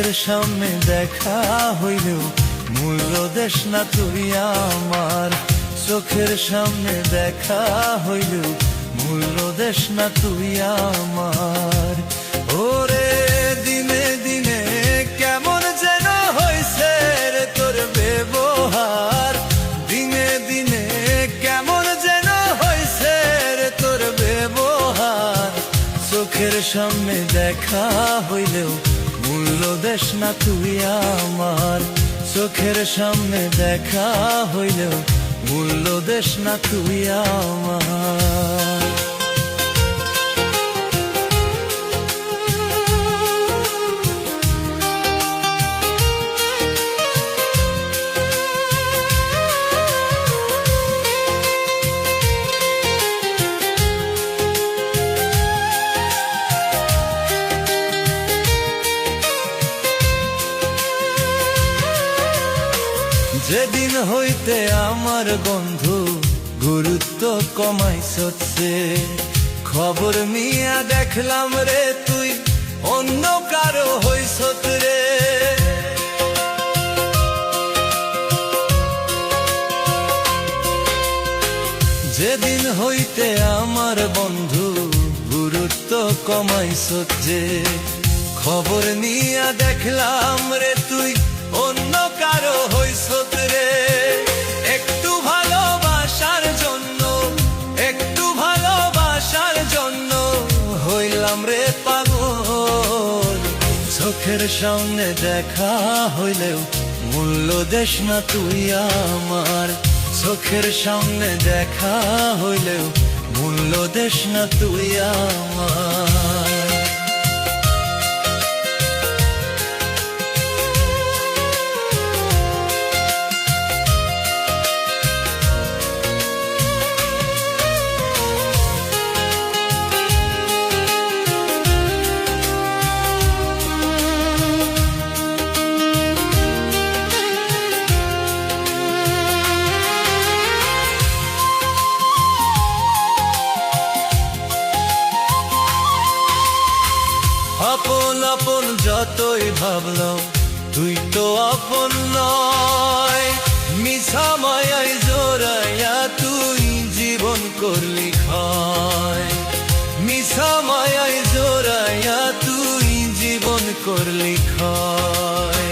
চোখের সামনে দেখা হইলেও মূল্য দেশ না তুই আমার। চোখের সামনে দেখা হইলেও মূল্য দেশ না তুই আমার। ওরে দিনে দিনে কেমন যেন হইছে রে তোর ব্যবহার, দিনে দিনে কেমন যেন হইছে রে তোর ব্যবহার। চোখের সামনে দেখা হইলেও মূল্য দেশ না তুই আমার। চোখের সামনে দেখা হইলেও মূল্য দেশ না তুই আমার। যেদিন হইতে আমার বন্ধু গুরুত্ব কমাইছে, খবর নিয়া দেখলাম রে তুই অন্য কারো হইছত রে। যেদিন হইতে আমার বন্ধু গুরুত্ব কমাইছে, খবর নিয়া দেখলাম রে তুই অন্য কারো হইছত রে। একটু ভালোবাসার জন্য, একটু ভালোবাসার জন্য হইলাম রে পাগল। চোখের সামনে দেখা হইলেও মূল্য দেশ না তুই আমার। চোখের সামনে দেখা হইলেও মূল্য দেশ না তুই আমার। আপন আপন যতই ভাবলাম তুই তো আপন নয়। মিছা মায়ায় জোড়াইয়া তুই জীবন করলি ক্ষয়। মিছা মায়ায় জোড়াইয়া তুই জীবন করলি ক্ষয়।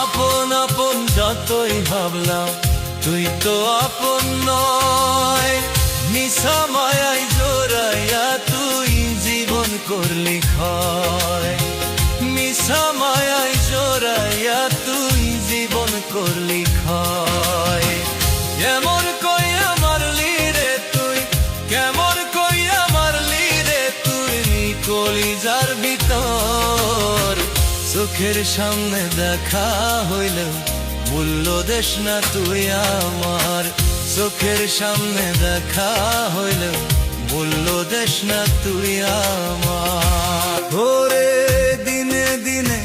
আপন আপন যতই ভাবলাম তুই তো আপন নয়। মিছা মায়ায় জোড়াইয়া তুই জীবন করলি ক্ষয়। মিছা মায়ায় জোড়াইয়া তুই জীবন করলি ক্ষয়। কেমন কইয়া মারলি রে তুই, কেমন কইয়া মারলি রে তুই কলিজার ভিতর। চোখের সামনে দেখা হইলেও মূল্য দেশ না তুই আমার। চোখের সামনে দেখা হইলেও মূল্য দেশ না তুই আমার। ওরে দিনে দিনে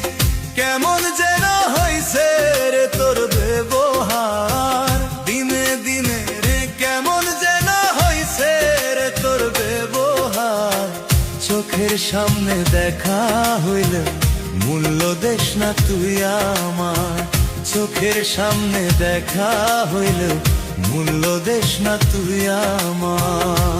কেমন যেন হইছে রে তোর ব্যবহার, দিনে দিনে রে কেমন যেন হইছে রে তোর ব্যবহার। চোখের সামনে দেখা হইলেও মূল্য দেশ না তুই আমার। চোখের সামনে দেখা হইলেও মূল্য দেশ না তুই আমার।